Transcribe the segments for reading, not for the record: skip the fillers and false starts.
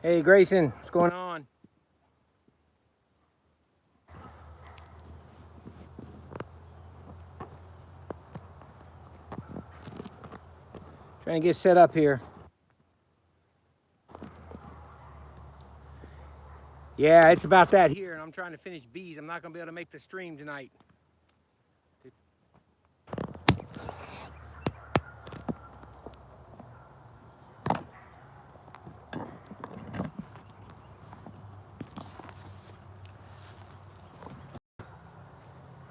Hey Grayson, what's going on? Trying to get set up here. Yeah, it's about that here, and I'm trying to finish bees. I'm not going to be able to make the stream tonight.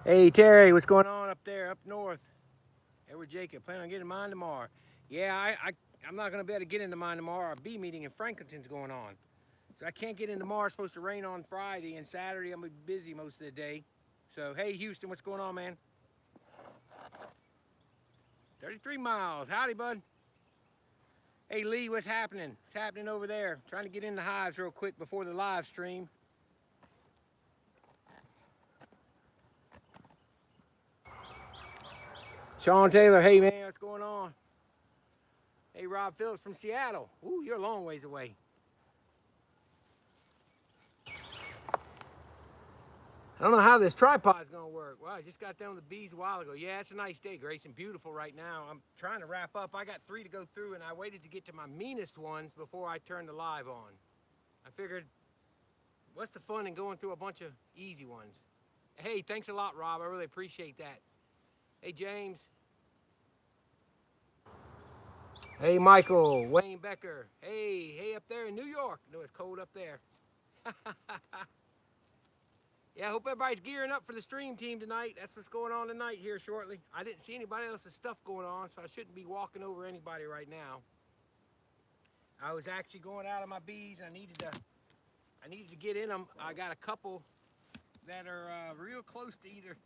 Hey Terry, what's going on up there, up north? Edward Jacob, plan on getting mine tomorrow. Yeah, I'm not going to be able to get into mine tomorrow. Our bee meeting in Franklinton's going on. So I can't get in tomorrow. It's supposed to rain on Friday, and Saturday I'm going to be busy most of the day. So, hey Houston, what's going on, man? 33 miles. Howdy, bud. Hey Lee, what's happening? What's happening over there? Trying to get in the hives real quick before the live stream. Sean Taylor, hey man, what's going on? Hey Rob Phillips from Seattle. Ooh, you're a long ways away. I don't know how this tripod's gonna work. Well, I just got done with the bees a while ago. Yeah, it's a nice day, Grayson. Beautiful right now. I'm trying to wrap up. I got 3 to go through, and I waited to get to my meanest ones before I turned the live on. I figured, what's the fun in going through a bunch of easy ones? Hey, thanks a lot, Rob. I really appreciate that. Hey, James. Hey, Michael. Wayne Becker. Hey, up there in New York. No, it's cold up there. Yeah, I hope everybody's gearing up for the stream team tonight. That's what's going on tonight here shortly. I didn't see anybody else's stuff going on, so I shouldn't be walking over anybody right now. I was actually going out of my bees, and I needed to get in them. I got a couple that are real close to either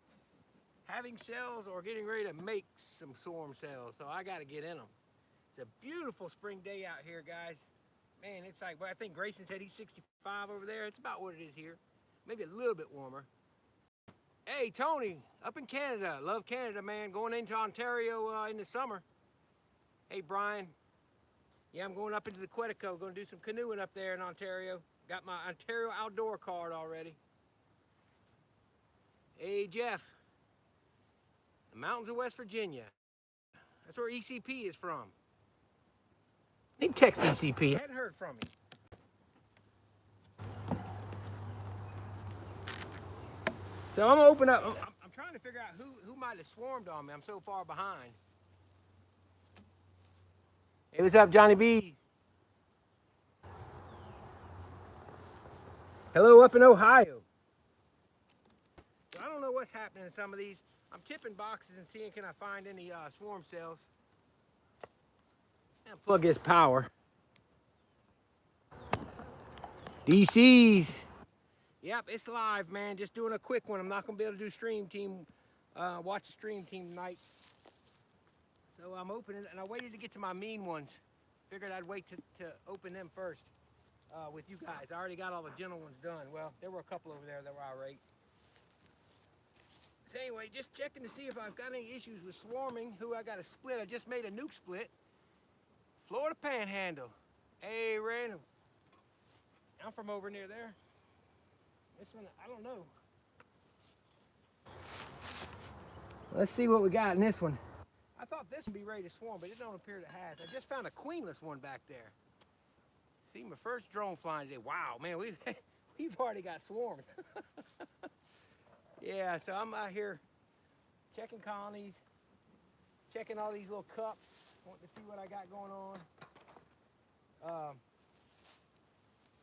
having cells or getting ready to make some swarm cells, so I got to get in them. It's a beautiful spring day out here, guys. Man, it's like, well, I think Grayson said he's 65 over there. It's about what it is here. Maybe a little bit warmer. Hey, Tony, up in Canada. Love Canada, man. Going into Ontario in the summer. Hey, Brian. Yeah, I'm going up into the Quetico. Going to do some canoeing up there in Ontario. Got my Ontario outdoor card already. Hey, Jeff. The mountains of West Virginia. That's where ECP is from. Need to text ECP. I hadn't heard from him. So I'm gonna open up. I'm trying to figure out who might have swarmed on me. I'm so far behind. Hey, what's up, Johnny B? Hello, up in Ohio. So I don't know what's happening in some of these. I'm tipping boxes and seeing can I find any swarm cells. And plug this power. DCs. Yep, it's live, man. Just doing a quick one. I'm not gonna be able to do stream team. Watch the stream team tonight. So I'm opening, and I waited to get to my mean ones. Figured I'd wait to open them first with you guys. I already got all the gentle ones done. Well, there were a couple over there that were irate. So anyway, just checking to see if I've got any issues with swarming. Who I got to split. I just made a nuke split. Florida Panhandle. Hey, random. I'm from over near there. This one, I don't know. Let's see what we got in this one. I thought this would be ready to swarm, but it don't appear it has. I just found a queenless one back there. See, my first drone flying today. Wow, man, we've already got swarms. Yeah, so I'm out here checking colonies, checking all these little cups, wanting to see what I got going on.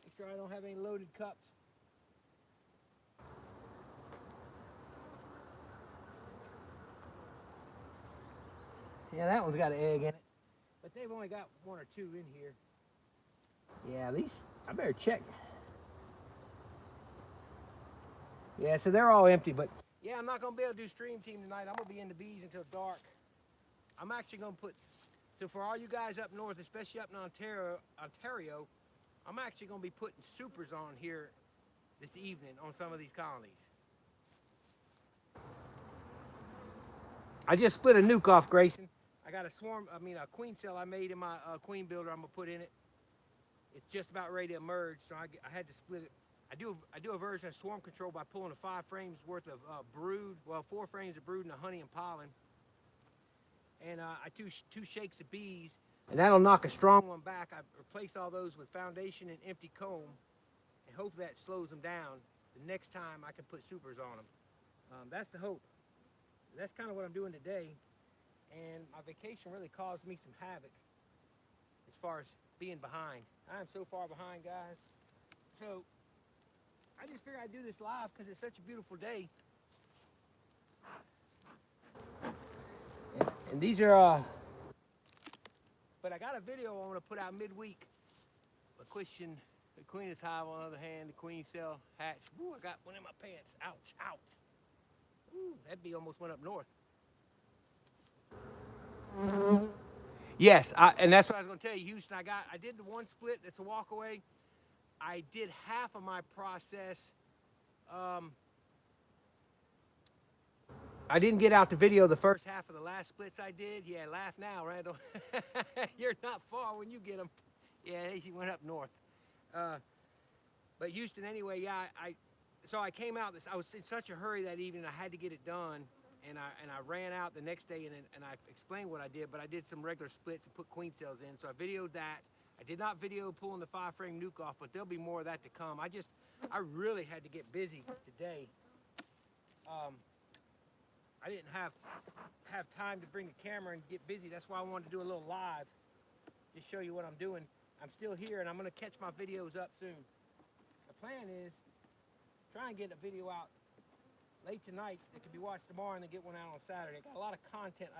Make sure I don't have any loaded cups. Yeah, that one's got an egg in it, but they've only got 1 or 2 in here. Yeah, at least I better check. Yeah, so they're all empty, but yeah, I'm not gonna be able to do stream team tonight. I'm gonna be in the bees until dark. I'm actually gonna put, so for all you guys up north, especially up in Ontario, I'm actually gonna be putting supers on here this evening on some of these colonies. I just split a nuke off, Grayson. I got a queen cell I made in my queen builder I'm gonna put in it. it's just about ready to emerge, so I had to split it. I do a version of swarm control by pulling a 5 frames worth of brood, well 4 frames of brood and honey and pollen, and I two shakes of bees, and that'll knock a strong one back. I replace all those with foundation and empty comb, and hopefully that slows them down. The next time I can put supers on them. That's the hope. That's kind of what I'm doing today, and my vacation really caused me some havoc as far as being behind. I'm so far behind, guys. So I just figured I'd do this live because it's such a beautiful day. And these are, but I got a video I want to put out midweek. The Queen's hive on the other hand, the queen cell hatch. Ooh, I got one in my pants. Ouch, ouch. Ooh, that bee almost went up north. Yes, and that's what I was going to tell you, Houston. I did the one split. It's a walk away. I did half of my process. I didn't get out the video the first half of the last splits I did. Yeah, laugh now, Randall. You're not far when you get them. Yeah, she went up north. But Houston, anyway, yeah, so I came out. I was in such a hurry that evening. I had to get it done, and I ran out the next day, and I explained what I did. But I did some regular splits and put queen cells in. So I videoed that. I did not video pulling the 5 frame nuke off, but there'll be more of that to come. I really had to get busy today. I didn't have time to bring the camera and get busy. That's why I wanted to do a little live, just show you what I'm doing. I'm still here, and I'm going to catch my videos up soon. The plan is try and get a video out late tonight that can be watched tomorrow, and then get one out on Saturday. Got a lot of content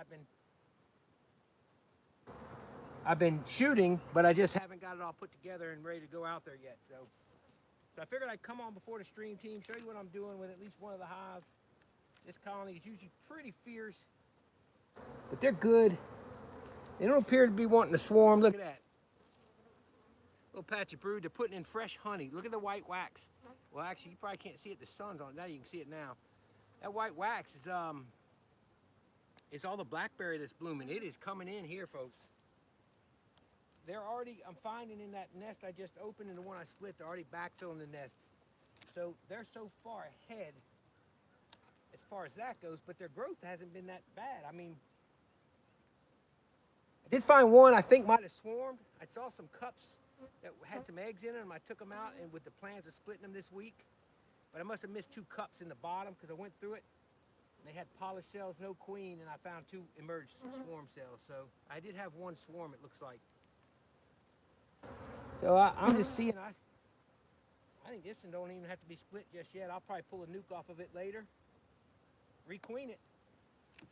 I've been shooting, but I just haven't got it all put together and ready to go out there yet. So I figured I'd come on before the stream team, show you what I'm doing with at least one of the hives. This colony is usually pretty fierce, but they're good. They don't appear to be wanting to swarm. Look at that. Little patch of brood. They're putting in fresh honey. Look at the white wax. Well, actually, you probably can't see it. The sun's on it. Now you can see it now. That white wax is it's all the blackberry that's blooming. It is coming in here, folks. They're already, I'm finding in that nest I just opened and the one I split, they're already backfilling the nests. So they're so far ahead as far as that goes, but their growth hasn't been that bad. I mean, I did find one I think might have swarmed. I saw some cups that had some eggs in them. I took them out and with the plans of splitting them this week. But I must have missed 2 cups in the bottom because I went through it. And they had polished cells, no queen, and I found 2 emerged swarm cells. So I did have 1 swarm, it looks like. So I'm just seeing, I think this one don't even have to be split just yet. I'll probably pull a nuke off of it later, requeen it,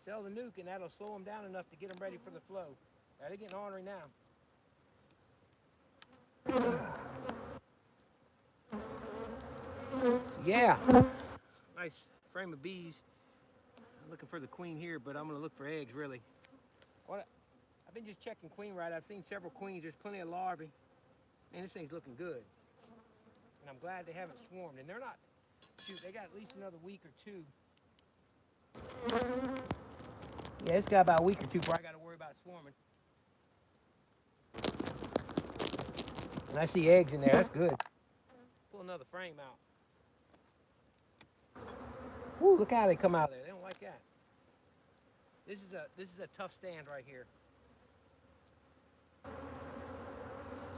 sell the nuke, and that'll slow them down enough to get them ready for the flow. They're getting ornery now. So yeah, nice frame of bees. I'm looking for the queen here, but I'm going to look for eggs, really. I've been just checking queen right. I've seen several queens. There's plenty of larvae. Man, this thing's looking good. And I'm glad they haven't swarmed. And they're not, shoot, they got at least another week or 2. Yeah, it's got about a week or 2 before I got to worry about swarming. And I see eggs in there. That's good. Pull another frame out. Woo, look how they come out of there. They don't like that. This is a tough stand right here.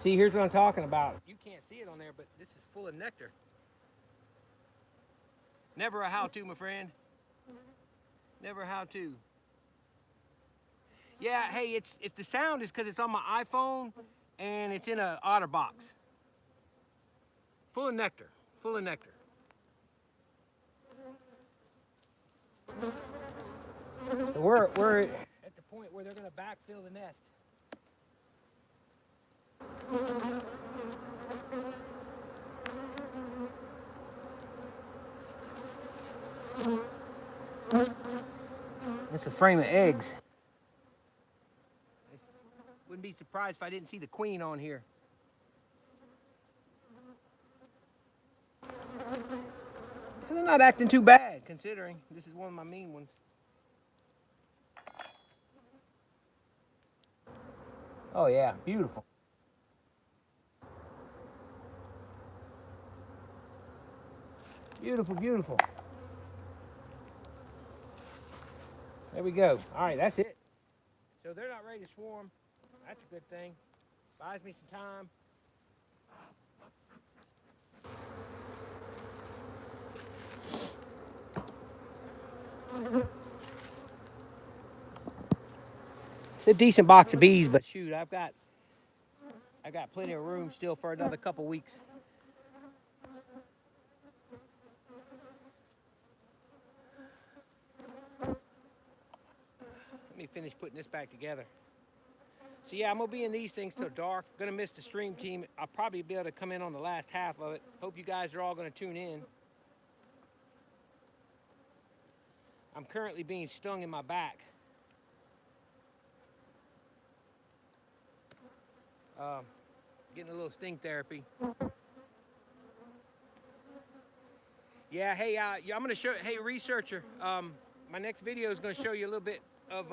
See, here's what I'm talking about. You can't see it on there, but this is full of nectar. Never a how-to, my friend. Never a how-to. Yeah, hey, if the sound is because it's on my iPhone and it's in an otter box. Full of nectar. Full of nectar. So we're at the point where they're going to backfill the nest. It's a frame of eggs. I wouldn't be surprised if I didn't see the queen on here. They're not acting too bad, considering this is one of my mean ones. Oh yeah, beautiful. Beautiful, beautiful. There we go. All right, that's it. So they're not ready to swarm. That's a good thing. Buys me some time. It's a decent box of bees, but shoot, I got plenty of room still for another couple weeks. Let me finish putting this back together. So yeah, I'm gonna be in these things till dark. Gonna miss the stream team. I'll probably be able to come in on the last half of it. Hope you guys are all gonna tune in. I'm currently being stung in my back. Getting a little sting therapy. Yeah, hey, yeah, I'm gonna show. Hey, researcher, my next video is gonna show you a little bit of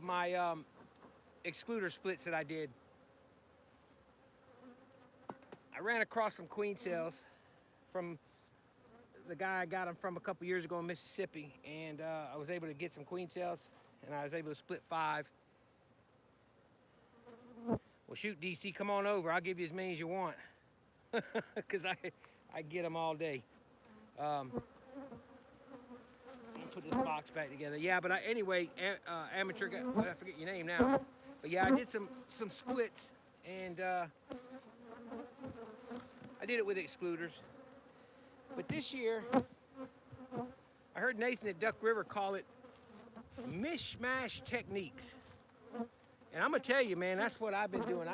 my excluder splits that I did. I ran across some queen cells from the guy I got them from a couple years ago in Mississippi, and I was able to get some queen cells, and I was able to split 5. Well, shoot, DC, come on over. I'll give you as many as you want, because I get them all day. I'll put this box back together. Yeah, but anyway, amateur guy, I forget your name now. But yeah, I did some splits, and I did it with excluders. But this year, I heard Nathan at Duck River call it mishmash techniques. And I'm gonna tell you, man, that's what I've been doing.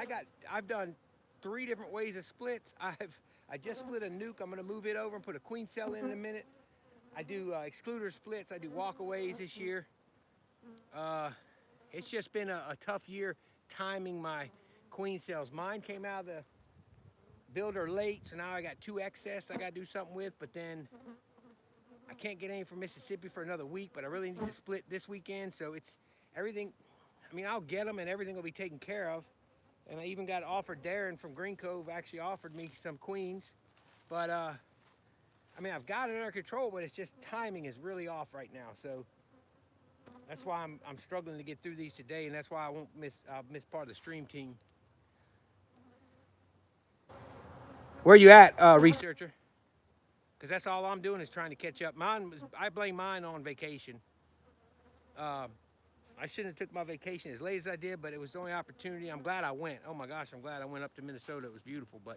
I've done 3 different ways of splits. I just split a nuke. I'm gonna move it over and put a queen cell in a minute. I do excluder splits. I do walkaways this year. It's just been a tough year timing my queen cells. Mine came out of the builder late, so now I got 2 excess I gotta do something with, but then I can't get any from Mississippi for another week, but I really need to split this weekend, so it's everything. I mean, I'll get them and everything will be taken care of. And I even got offered, Darren from Green Cove actually offered me some queens. But, I mean, I've got it under control, but it's just timing is really off right now. So that's why I'm struggling to get through these today, and that's why I'll miss part of the stream team. Where you at, researcher? Because that's all I'm doing is trying to catch up. I blame mine on vacation. I shouldn't have took my vacation as late as I did, but it was the only opportunity. I'm glad I went. Oh my gosh, I'm glad I went up to Minnesota. It was beautiful, but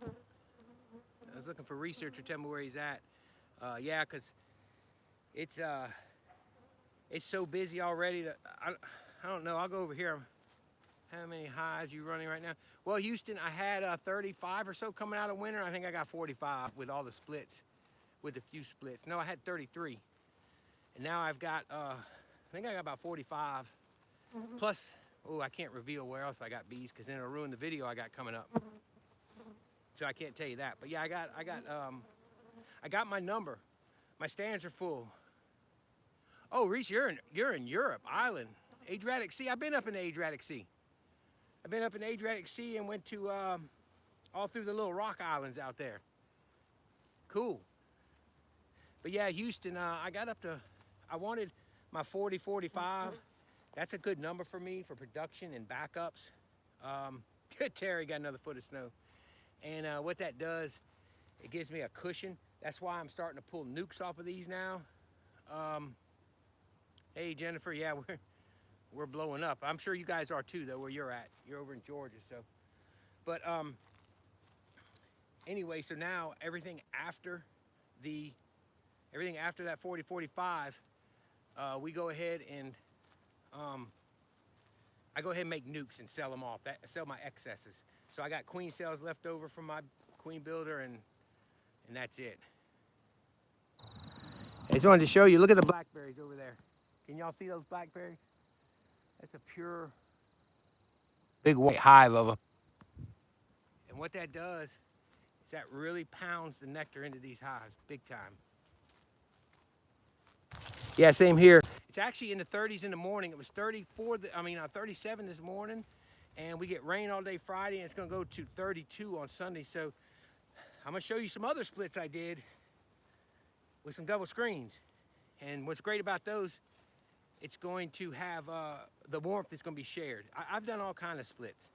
I was looking for researcher. Tell me where he's at. Yeah, because it's so busy already that I don't know. I'll go over here. How many hives you running right now? Well, Houston, I had 35 or so coming out of winter. I think I got 45 with all the splits, with a few splits. No, I had 33. And now I've got, I think I got about 45. Plus, oh, I can't reveal where else I got bees because then it'll ruin the video I got coming up. So I can't tell you that. But yeah, I got my number. My stands are full. Oh, Reese, you're in Europe, Ireland, Adriatic Sea. I've been up in the Adriatic Sea. I've been up in the Adriatic Sea and went to all through the little rock islands out there. Cool. But yeah, Houston, I got up to, I wanted my 40, 45. That's a good number for me for production and backups. Terry got another foot of snow. And what that does, it gives me a cushion. That's why I'm starting to pull nukes off of these now. Hey, Jennifer, yeah, we're blowing up. I'm sure you guys are too, though, where you're at. You're over in Georgia, so. But anyway, so now everything after that 40, 45, we go ahead and I go ahead and make nukes and sell them off. Sell my excesses. So I got queen cells left over from my queen builder, and that's it. I just wanted to show you. Look at the blackberries over there. Can y'all see those blackberries? That's a pure big white hive of them. And what that does is that really pounds the nectar into these hives big time. Yeah, same here. It's actually in the 30s in the morning. It was 37 this morning, and we get rain all day Friday, and it's gonna go to 32 on Sunday. So I'm gonna show you some other splits I did with some double screens. And what's great about those, it's going to have the warmth is going to be shared. I've done all kind of splits.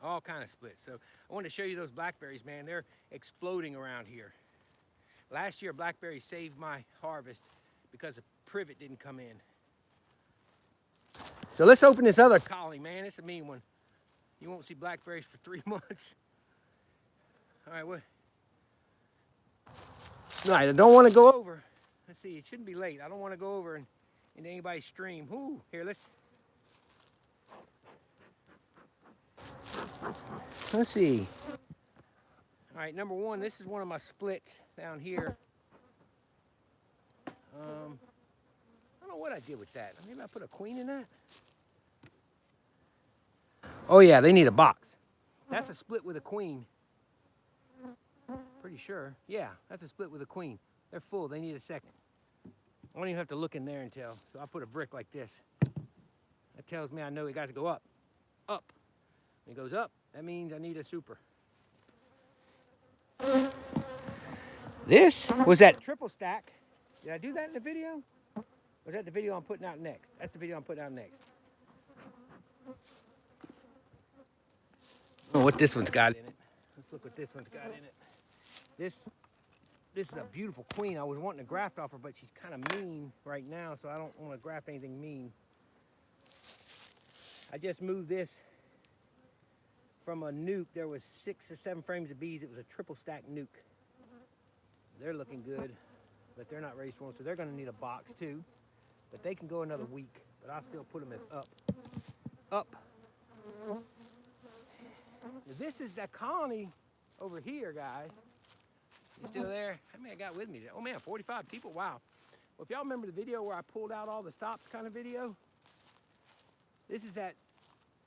All kind of splits. So I wanted to show you those blackberries, man. They're exploding around here. Last year, blackberries saved my harvest because the privet didn't come in. So let's open this other colony, man. It's a mean one. You won't see blackberries for 3 months. All right, what? No, I don't want to go over. Let's see, it shouldn't be late. I don't want to go over into anybody's stream. Ooh, here, let's see. All right, number one, this is one of my splits down here. I don't know what I did with that. Maybe I put a queen in that? Oh yeah, they need a box. That's a split with a queen. Pretty sure. Yeah, that's a split with a queen. They're full, they need a second. I don't even have to look in there and tell. So I put a brick like this. That tells me I know it got to go up. Up. When it goes up, that means I need a super. This was that triple stack. Did I do that in the video? Or is that the video I'm putting out next? That's the video I'm putting out next. Oh, what this one's got in it. Let's look what this one's got in it. This is a beautiful queen. I was wanting to graft off her, but she's kind of mean right now, so I don't want to graft anything mean. I just moved this from a nuke. There was 6 or 7 frames of bees. It was a triple stack nuke. They're looking good, but they're not ready for them, so they're going to need a box too. But they can go another week, but I'll still put them as up. Up. This is that colony over here, guys. You still there? How many I got with me? Oh man, 45 people, wow. Well, if y'all remember the video where I pulled out all the stops kind of video, this is that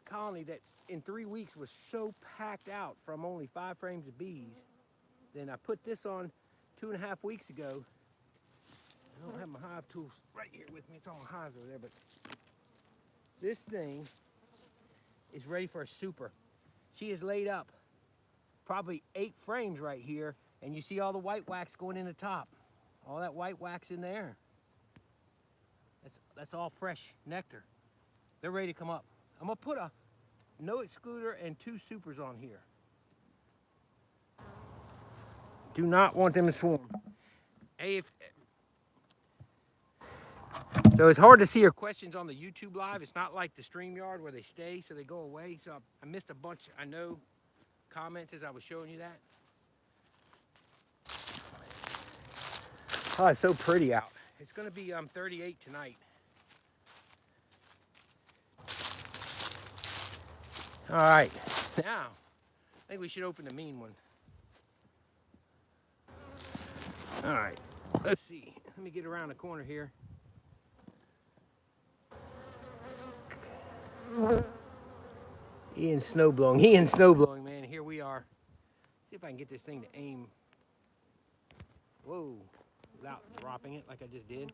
colony that in 3 weeks was so packed out from only 5 frames of bees. Then I put this on 2.5 weeks ago. I don't have my hive tools right here with me. It's on my hives over there, but this thing is ready for a super. She is laid up probably 8 frames right here, and you see all the white wax going in the top. All that white wax in there. That's all fresh nectar. They're ready to come up. I'm gonna put a no excluder and 2 supers on here. Do not want them to swarm. Hey, so it's hard to see your questions on the YouTube live. It's not like the StreamYard where they stay, so they go away. So I missed a bunch, I know, comments as I was showing you that. Oh, it's so pretty out. It's gonna be 38 tonight. All right, now, I think we should open the mean one. All right, let's see. Let me get around the corner here. Ian snowblowing, man. Here we are. See if I can get this thing to aim. Whoa, without dropping it like I just did.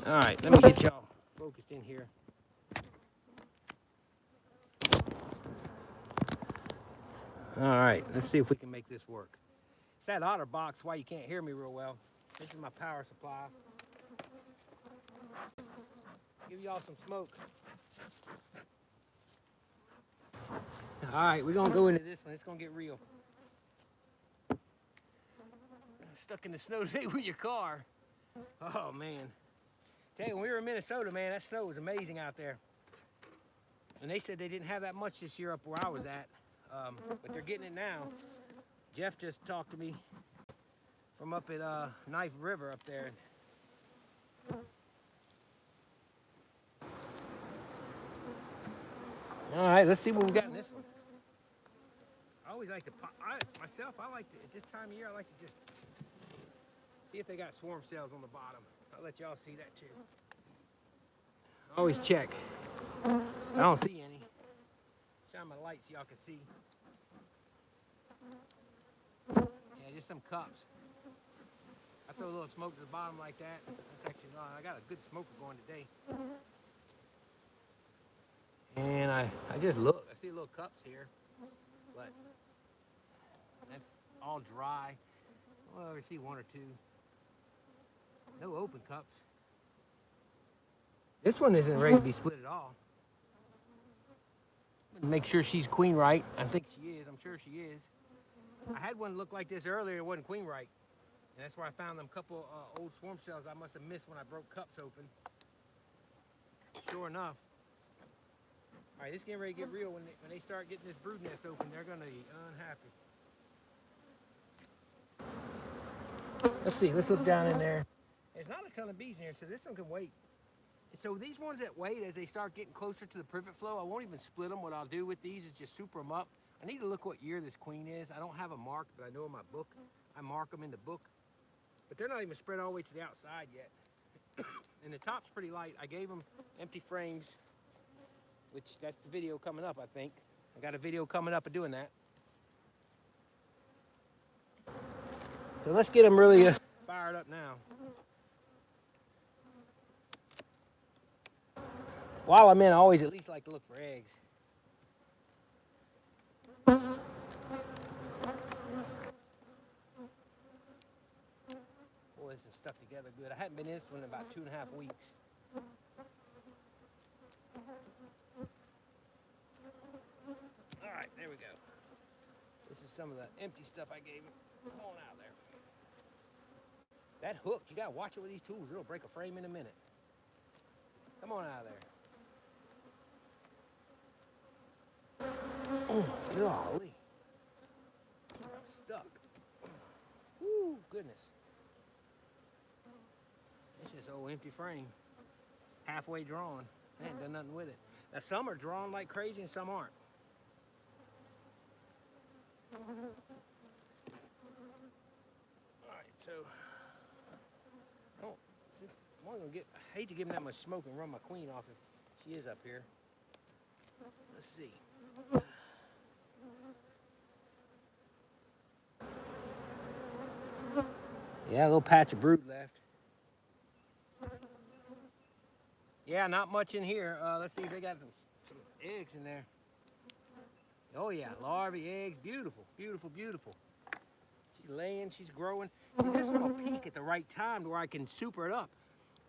All right, let me get y'all focused in here. All right, let's see if we can make this work. It's that otter box, why you can't hear me real well. This is my power supply. Give y'all some smoke. All right, we're gonna go into this one. It's gonna get real. Stuck in the snow today with your car. Oh man. Tell you, when we were in Minnesota, man, that snow was amazing out there. And they said they didn't have that much this year up where I was at, but they're getting it now. Jeff just talked to me from up at Knife River up there. All right, let's see what we got in this one. I always like to pop, I like to, at this time of year, I like to just see if they got swarm cells on the bottom. I'll let y'all see that too. Always check. I don't see any. Shine my light so y'all can see. Yeah, just some cups. I throw a little smoke to the bottom like that. That's actually, I got a good smoker going today. And I just look. I see little cups here, but that's all dry. Well, I ever see one or two. No open cups. This one isn't ready to be split at all. Make sure she's queen right. I think she is. I'm sure she is. I had one look like this earlier. It wasn't queen right. And that's where I found them couple old swarm cells I must have missed when I broke cups open. Sure enough. All right, it's getting ready to get real. When they start getting this brood nest open, they're going to be unhappy. Let's see. Let's look down in there. There's not a ton of bees in here, so this one can wait. So these ones that wait, as they start getting closer to the privet flow, I won't even split them. What I'll do with these is just super them up. I need to look what year this queen is. I don't have a mark, but I know in my book. I mark them in the book. But they're not even spread all the way to the outside yet. And the top's pretty light. I gave them empty frames, which that's the video coming up, I think. I got a video coming up of doing that. So let's get them really fired up now. While I'm in, I always at least like to look for eggs. Boy, this is stuck together good. I hadn't been in this one in about 2.5 weeks. All right, there we go. This is some of the empty stuff I gave him. Come on out there. That hook, you gotta watch it with these tools. It'll break a frame in a minute. Come on out of there. Oh, golly. I'm stuck. Woo, goodness. It's just old empty frame. Halfway drawn. I ain't done nothing with it. Now some are drawn like crazy and some aren't. Alright, so I hate to give him that much smoke and run my queen off if she is up here. Let's see. Yeah, a little patch of brood left. Yeah, not much in here. Let's see if they got some eggs in there. Oh yeah, larvae, eggs, beautiful, beautiful, beautiful. She's laying, she's growing. See, this one will peak at the right time to where I can super it up.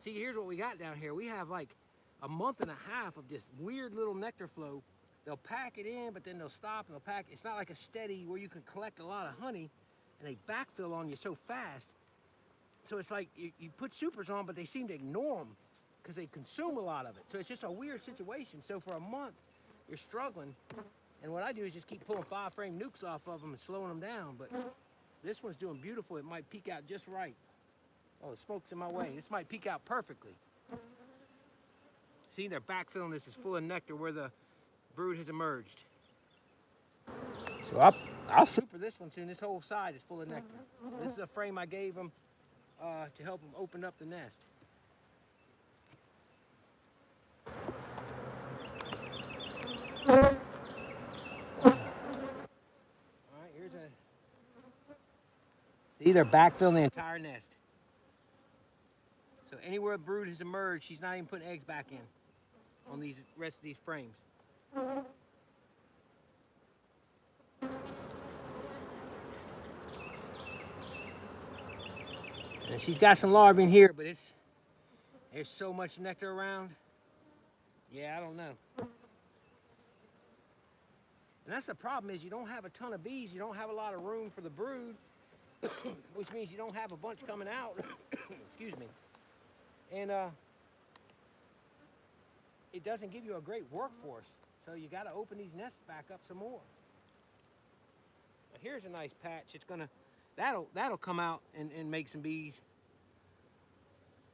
See, here's what we got down here. We have like a month and a half of this weird little nectar flow. They'll pack it in, but then they'll stop and they'll pack. It's not like a steady where you can collect a lot of honey and they backfill on you so fast. So it's like you put supers on, but they seem to ignore them because they consume a lot of it. So it's just a weird situation. So for a month, you're struggling. And what I do is just keep pulling 5-frame nukes off of them and slowing them down. But this one's doing beautiful. It might peak out just right. Oh, the smoke's in my way. This might peak out perfectly. See, they're backfilling. This is full of nectar where the brood has emerged. So I'll super this one soon. This whole side is full of nectar. This is a frame I gave them to help them open up the nest. See, they're backfilling the entire nest. So anywhere a brood has emerged, she's not even putting eggs back in on these rest of these frames. And she's got some larvae in here, but there's so much nectar around. Yeah, I don't know. And that's the problem is you don't have a ton of bees. You don't have a lot of room for the brood. Which means you don't have a bunch coming out. Excuse me. And it doesn't give you a great workforce. So you got to open these nests back up some more. Now here's a nice patch. It's gonna that'll come out and make some bees.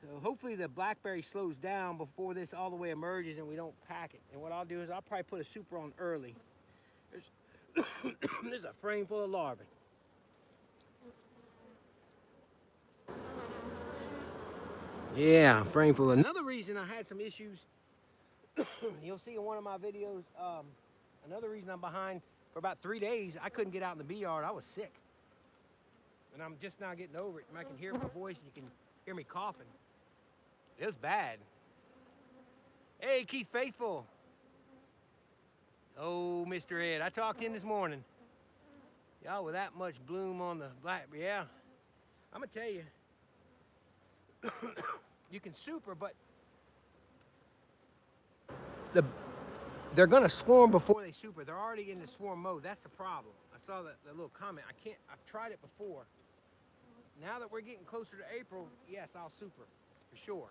So hopefully the blackberry slows down before this all the way emerges and we don't pack it. And what I'll do is I'll probably put a super on early. There's a frame full of larvae. Yeah, frame full. Another reason I had some issues, you'll see in one of my videos, another reason I'm behind for about 3 days, I couldn't get out in the bee yard. I was sick. And I'm just now getting over it. And I can hear my voice and you can hear me coughing. It was bad. Hey, Keith Faithful. Oh, Mr. Ed, I talked to him this morning. Y'all with that much bloom on the blackberry, yeah. I'm gonna tell you, you can super, but they're gonna swarm before they super. They're already in the swarm mode. That's the problem. I saw that little comment. I've tried it before. Now that we're getting closer to April, yes, I'll super, for sure.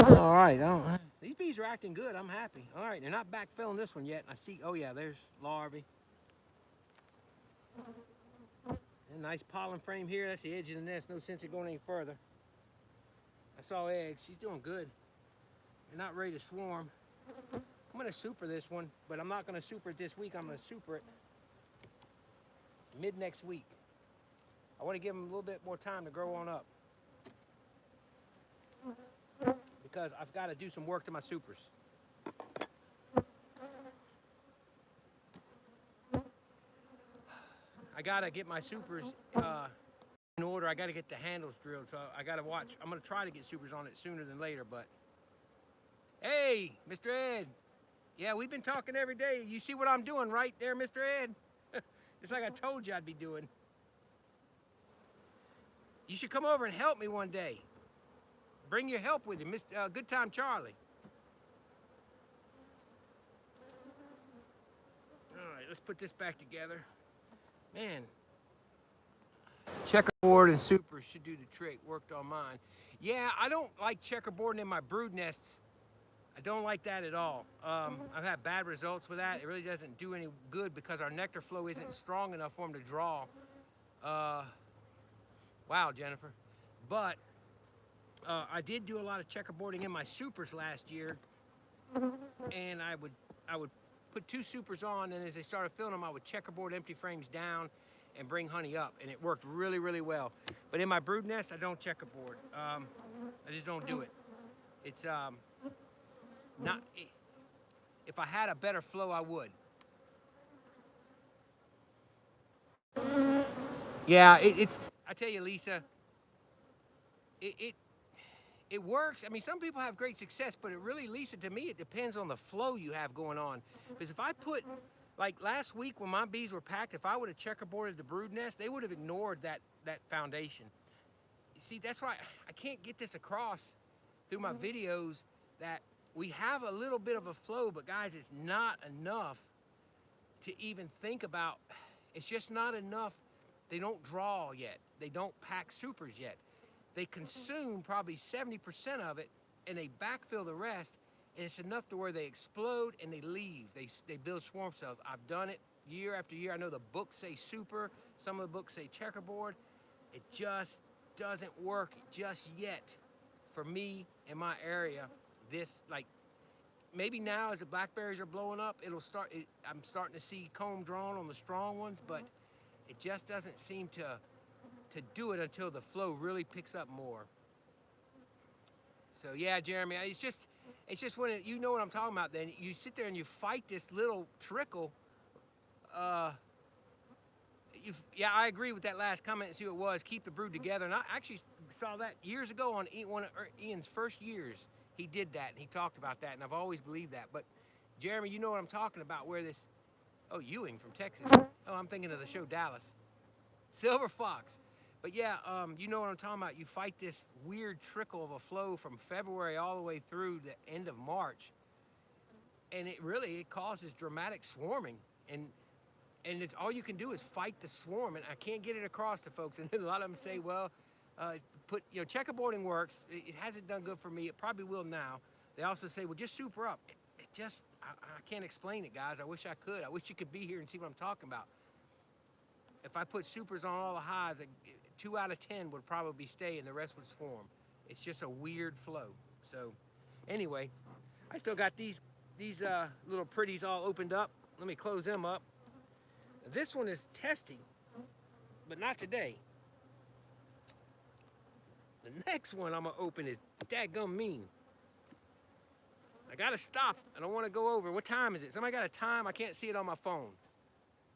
All right, these bees are acting good. I'm happy. All right, they're not backfilling this one yet. I see, oh yeah, there's larvae. A nice pollen frame here. That's the edge of the nest. No sense of going any further. I saw eggs. She's doing good. They're not ready to swarm. I'm gonna super this one, but I'm not gonna super it this week. I'm gonna super it mid next week. I want to give them a little bit more time to grow on up, because I've got to do some work to my supers. I got to get my supers in order. I got to get the handles drilled, so I got to watch. I'm going to try to get supers on it sooner than later, but hey, Mr. Ed. Yeah, we've been talking every day. You see what I'm doing right there, Mr. Ed? It's like I told you I'd be doing. You should come over and help me one day. Bring your help with you, Mr. Good Time Charlie. All right, let's put this back together. Man, checkerboard and super should do the trick. Worked on mine. Yeah, I don't like checkerboarding in my brood nests. I don't like that at all. I've had bad results with that. It really doesn't do any good because our nectar flow isn't strong enough for them to draw. Wow, Jennifer. But I did do a lot of checkerboarding in my supers last year, and I would put 2 supers on, and as they started filling them, I would checkerboard empty frames down and bring honey up, and it worked really, really well. But in my brood nest, I don't checkerboard. I just don't do it. It's not. If I had a better flow, I would. Yeah, it's. I tell you, Lisa. It works. I mean, some people have great success, but it really, Lisa, to me, it depends on the flow you have going on. Because if I put, like last week when my bees were packed, if I would have checkerboarded the brood nest, they would have ignored that foundation. See, that's why I can't get this across through my videos that we have a little bit of a flow, but guys, it's not enough to even think about. It's just not enough. They don't draw yet. They don't pack supers yet. They consume probably 70% of it, and they backfill the rest, and it's enough to where they explode and they leave. They build swarm cells. I've done it year after year. I know the books say super. Some of the books say checkerboard. It just doesn't work just yet for me in my area. This, like, maybe now as the blackberries are blowing up, it'll start. I'm starting to see comb drawn on the strong ones, but it just doesn't seem to do it until the flow really picks up more. So yeah, Jeremy, it's just when you know what I'm talking about. Then you sit there and you fight this little trickle. Yeah, I agree with that last comment and see what it was. Keep the brood together, and I actually saw that years ago on one of Ian's first years. He did that, and he talked about that, and I've always believed that. But Jeremy, you know what I'm talking about? Where this? Oh, Ewing from Texas. Oh, I'm thinking of the show Dallas. Silver Fox. But yeah, you know what I'm talking about. You fight this weird trickle of a flow from February all the way through the end of March, and it causes dramatic swarming, and it's all you can do is fight the swarm, and I can't get it across to folks. And a lot of them say, well, checkerboarding works. It hasn't done good for me. It probably will now. They also say, well, just super up. It just, I can't explain it, guys. I wish I could. I wish you could be here and see what I'm talking about. If I put supers on all the hives, 2 out of 10 would probably stay and the rest would swarm. It's just a weird flow. So anyway, I still got these little pretties all opened up. Let me close them up. This one is testing, but not today. The next one I'm gonna open is dadgum mean. I gotta stop. I don't want to go over. What time is it? Somebody got a time? I can't see it on my phone.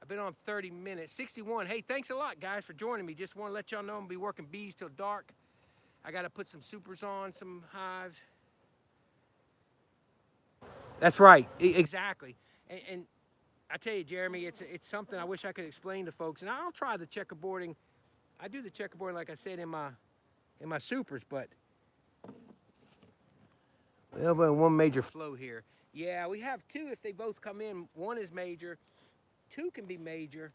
I've been on 30 minutes. 61. Hey, thanks a lot, guys, for joining me. Just want to let y'all know I'm gonna be working bees till dark. I gotta put some supers on, some hives. That's right, exactly. And I tell you, Jeremy, it's something I wish I could explain to folks. And I'll try the checkerboarding. I do the checkerboarding, like I said, in my supers, but we have one major flow here. Yeah, we have two if they both come in. One is major, two can be major.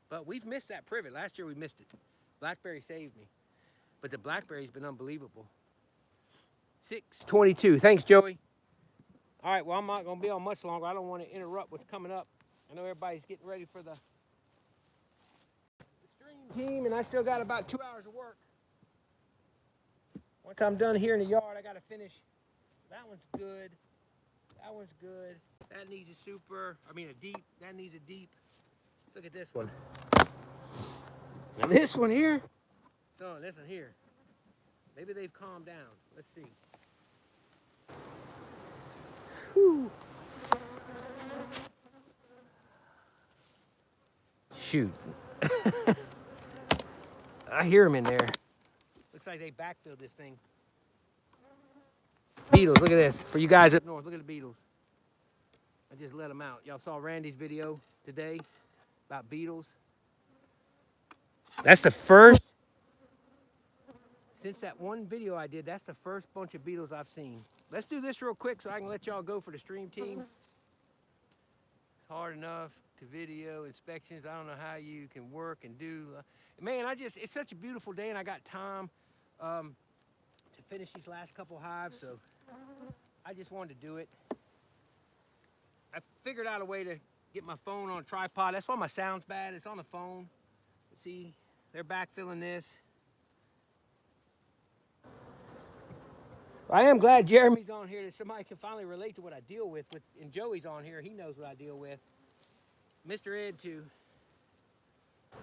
But we've missed that privet. Last year we missed it. Blackberry saved me. But the blackberry's been unbelievable. 6:22. Thanks, Joey. All right, well, I'm not going to be on much longer. I don't want to interrupt what's coming up. I know everybody's getting ready for the stream team, and I still got about 2 hours of work. Once I'm done here in the yard, I got to finish. That one's good. That one's good. That needs a super. I mean, a deep. That needs a deep. Let's look at this one. And this one here. So, this one here. Maybe they've calmed down. Let's see. Whew. Shoot. I hear them in there. Looks like they backfilled this thing. Beetles, look at this. For you guys up north, look at the beetles. I just let them out. Y'all saw Randy's video today about beetles. That's the first, since that one video I did, that's the first bunch of beetles I've seen. Let's do this real quick so I can let y'all go for the stream team. It's hard enough to video inspections. I don't know how you can work and do. Man, it's such a beautiful day and I got time to finish these last couple hives, so I just wanted to do it. I figured out a way to get my phone on a tripod. That's why my sound's bad. It's on the phone. See, they're backfilling this. I am glad Jeremy's on here, that somebody can finally relate to what I deal with. And Joey's on here. He knows what I deal with. Mr. Ed, too.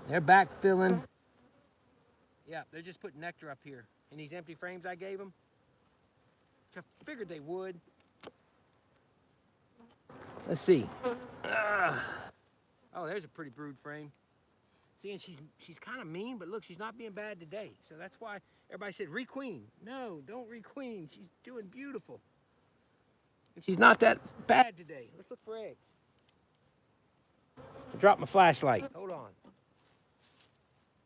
They're backfilling. Yeah, they're just putting nectar up here in these empty frames I gave them, which I figured they would. Let's see. Oh, there's a pretty brood frame. See, and she's kind of mean, but look, she's not being bad today. So that's why everybody said, requeen. No, don't requeen. She's doing beautiful. And she's not that bad today. Let's look for eggs. I dropped my flashlight. Hold on.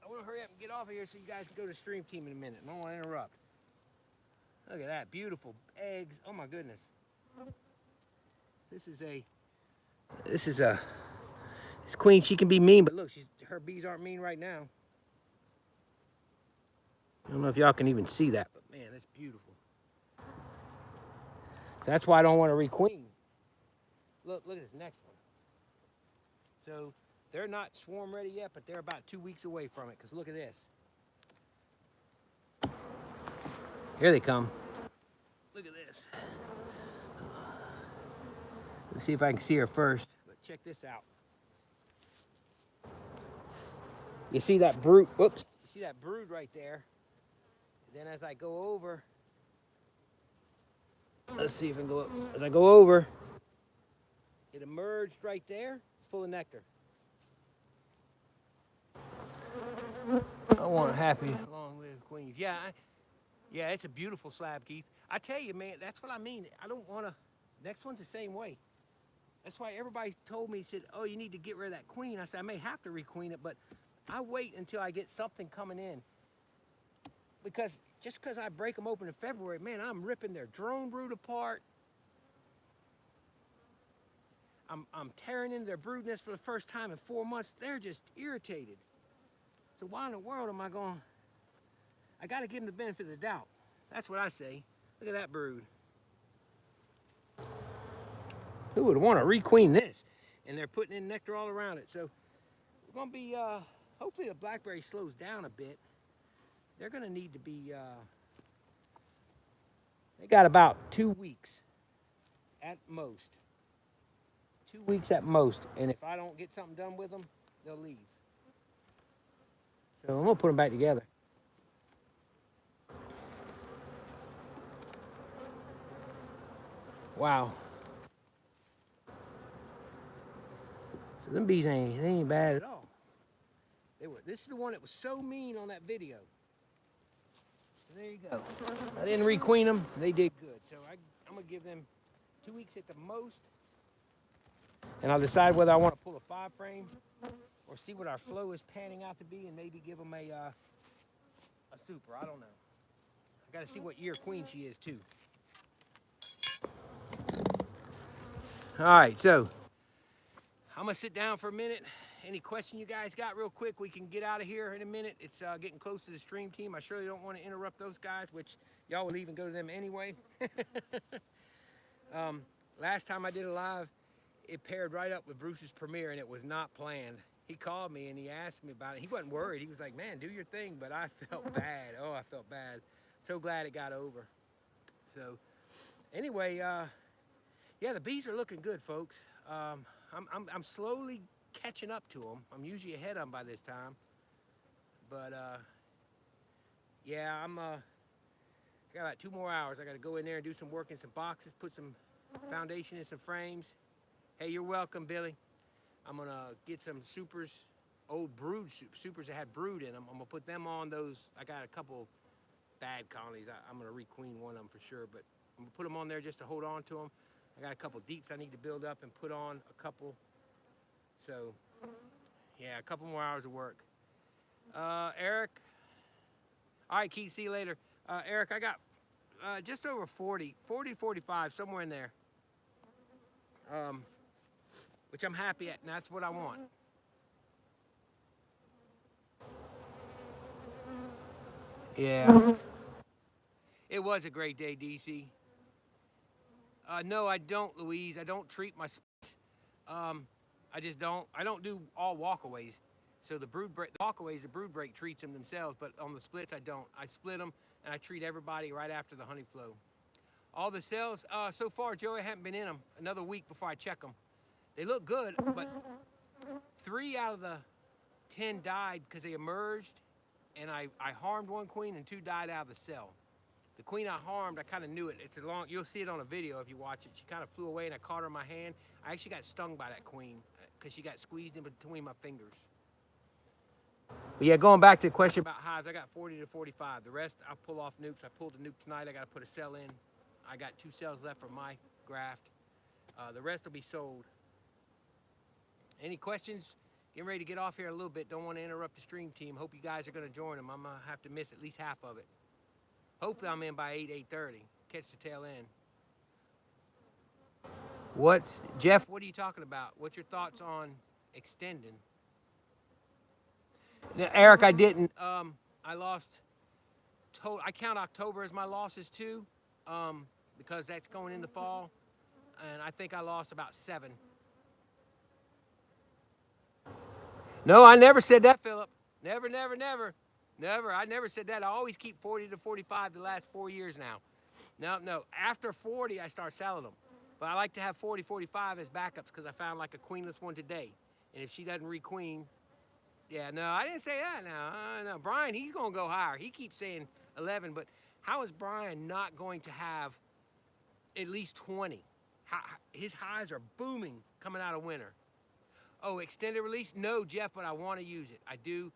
I want to hurry up and get off of here so you guys can go to stream team in a minute. I don't want to interrupt. Look at that. Beautiful eggs. Oh, my goodness. This queen. She can be mean, but look, her bees aren't mean right now. I don't know if y'all can even see that, but man, that's beautiful. So that's why I don't want to requeen. Look at this next one. So they're not swarm ready yet, but they're about 2 weeks away from it, because look at this. Here they come. Look at this. Let's see if I can see her first, but check this out. You see that brood? Whoops. You see that brood right there? Then as I go over, let's see if I can go up. As I go over, it emerged right there. It's full of nectar. I want happy, long-lived queens. Yeah, it's a beautiful slab, Keith. I tell you, man, that's what I mean. I don't want to. Next one's the same way. That's why everybody told me, said, oh, you need to get rid of that queen. I said, I may have to requeen it, but I wait until I get something coming in. Because just because I break them open in February, man, I'm ripping their drone brood apart. I'm tearing into their brood nest for the first time in 4 months. They're just irritated. So why in the world am I going? I got to give them the benefit of the doubt. That's what I say. Look at that brood. Who would want to requeen this? And they're putting in nectar all around it. So we're going to be, hopefully the blackberry slows down a bit. They're going to need to be, they got about 2 weeks at most. 2 weeks at most. And if I don't get something done with them, they'll leave. So I'm going to put them back together. Wow. So them bees they ain't bad at all. This is the one that was so mean on that video. So there you go. I didn't requeen them. They did good. So I'm gonna give them 2 weeks at the most, and I'll decide whether I want to pull a 5-frame or see what our flow is panning out to be, and maybe give them a super. I don't know. I got to see what year queen she is too. All right, so I'm gonna sit down for a minute. Any question you guys got real quick, we can get out of here in a minute. It's getting close to the stream team. I surely don't want to interrupt those guys, which y'all will leave and go to them anyway. Last time I did a live, it paired right up with Bruce's premiere, and it was not planned. He called me and he asked me about it. He wasn't worried. He was like, man, do your thing, but I felt bad. Oh, I felt bad. So glad it got over. So anyway, yeah, the bees are looking good, folks. I'm slowly catching up to them. I'm usually ahead of them by this time. But yeah, got about 2 more hours. I got to go in there and do some work in some boxes, put some foundation in some frames. Hey, you're welcome, Billy. I'm gonna get some supers, old brood supers that had brood in them. I'm gonna put them on those. I got a couple bad colonies. I'm gonna requeen one of them for sure, but I'm gonna put them on there just to hold on to them. I got a couple deeps I need to build up and put on a couple. So, yeah, a couple more hours of work. Eric. All right, Keith, see you later. Eric, I got just over 40 to 45, somewhere in there. Which I'm happy at, and that's what I want. Yeah. It was a great day, DC. No, I don't, Louise. I don't treat my I just don't. I don't do all walkaways. So the brood break, the walkaways, the brood break treats them themselves, but on the splits, I don't. I split them, and I treat everybody right after the honey flow. All the cells, so far, Joey, I haven't been in them. Another week before I check them. They look good, but 3 out of the 10 died because they emerged, and I harmed 1 queen, and 2 died out of the cell. The queen I harmed, I kind of knew it. It's a long, you'll see it on a video if you watch it. She kind of flew away, and I caught her in my hand. I actually got stung by that queen because she got squeezed in between my fingers. But yeah, going back to the question about hives, I got 40 to 45. The rest, I'll pull off nukes. I pulled a nuke tonight. I got to put a cell in. I got 2 cells left for my graft. The rest will be sold. Any questions? Getting ready to get off here a little bit. Don't want to interrupt the stream team. Hope you guys are going to join them. I'm going to have to miss at least half of it. Hopefully I'm in by 8:30. Catch the tail end. Jeff, what are you talking about? What's your thoughts on extending? Now, Eric, I didn't. I lost. I count October as my losses too, because that's going into fall, and I think I lost about 7. No, I never said that, Philip. Never, never, never, never. I never said that. I always keep 40 to 45 the last 4 years now. No. After 40, I start selling them. But I like to have 40, 45 as backups because I found like a queenless one today. And if she doesn't requeen, yeah, no, I didn't say that. No. Brian, he's going to go higher. He keeps saying 11, but how is Brian not going to have at least 20? His highs are booming coming out of winter. Oh, extended release? No, Jeff, but I want to use it. I do.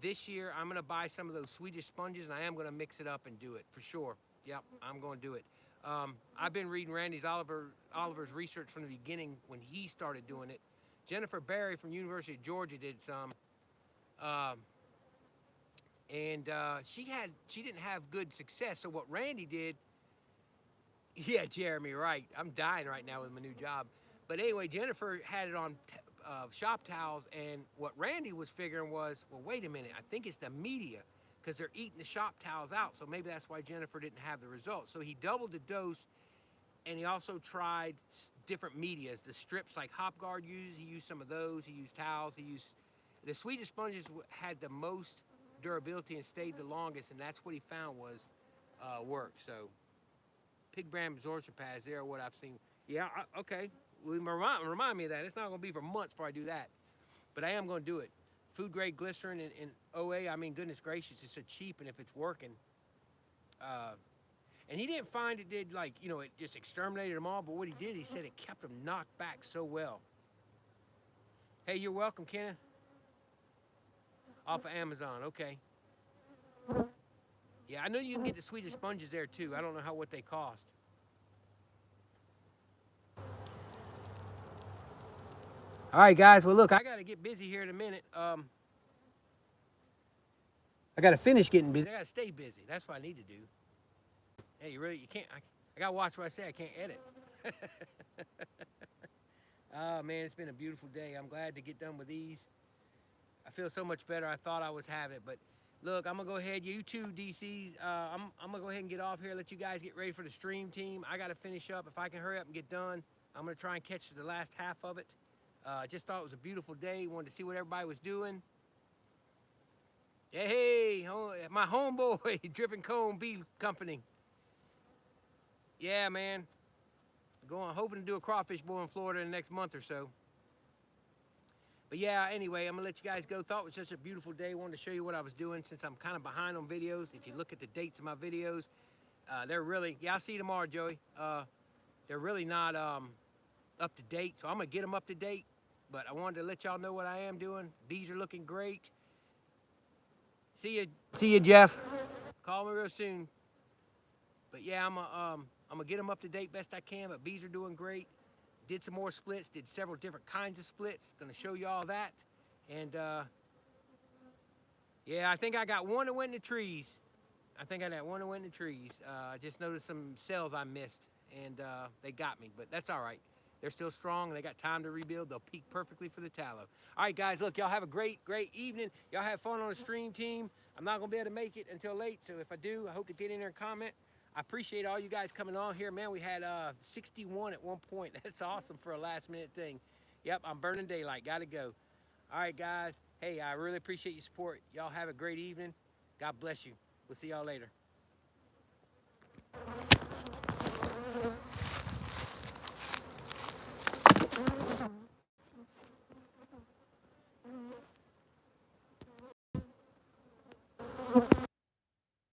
This year, I'm going to buy some of those Swedish sponges, and I am going to mix it up and do it for sure. Yep, I'm going to do it. I've been reading Oliver's research from the beginning when he started doing it. Jennifer Berry from University of Georgia did some, and she didn't have good success. So what Randy did, yeah, Jeremy, right? I'm dying right now with my new job. But anyway, Jennifer had it on shop towels, and what Randy was figuring was, well, wait a minute, I think it's the media, because they're eating the shop towels out, so maybe that's why Jennifer didn't have the results. So he doubled the dose, and he also tried different medias, the strips like HopGuard uses. He used some of those. He used towels. The Swedish sponges had the most durability and stayed the longest, and that's what he found was worked. So pig brand absorption pads, they're what I've seen. Yeah, okay. Remind me of that. It's not going to be for months before I do that. But I am going to do it. Food grade glycerin and OA, I mean, goodness gracious, it's so cheap, and if it's working. And he didn't find it did like, you know, it just exterminated them all. But what he did, he said it kept them knocked back so well. Hey, you're welcome, Kenneth. Off of Amazon, okay. Yeah, I know you can get the Swedish sponges there too. I don't know what they cost. All right, guys. Well, look, I got to get busy here in a minute. I got to finish getting busy. I got to stay busy. That's what I need to do. Hey, you can't. I got to watch what I say. I can't edit. Oh, man, it's been a beautiful day. I'm glad to get done with these. I feel so much better. I thought I was having it, but look, I'm going to go ahead. You too, DCs. I'm going to go ahead and get off here, let you guys get ready for the stream team. I got to finish up. If I can hurry up and get done, I'm going to try and catch the last half of it. Just thought it was a beautiful day. Wanted to see what everybody was doing. Hey, my homeboy, Dripping Cone Bee Company. Yeah, man. Hoping to do a crawfish boil in Florida in the next month or so. But yeah, anyway, I'm going to let you guys go. Thought it was such a beautiful day. Wanted to show you what I was doing since I'm kind of behind on videos. If you look at the dates of my videos, they're really, yeah, I'll see you tomorrow, Joey. They're really not up to date, so I'm going to get them up to date. But I wanted to let y'all know what I am doing. Bees are looking great. See you, Jeff. Call me real soon. But yeah, I'm gonna get them up to date best I can. But bees are doing great. Did some more splits. Did several different kinds of splits. Gonna show you all that. And yeah, I think I got one that went in the trees. I just noticed some cells I missed, and they got me. But that's all right. They're still strong, and they got time to rebuild. They'll peak perfectly for the tallow. All right, guys, look, y'all have a great, great evening. Y'all have fun on the stream team. I'm not going to be able to make it until late, so if I do, I hope to get in there and comment. I appreciate all you guys coming on here. Man, we had 61 at one point. That's awesome for a last-minute thing. Yep, I'm burning daylight. Got to go. All right, guys. Hey, I really appreciate your support. Y'all have a great evening. God bless you. We'll see y'all later.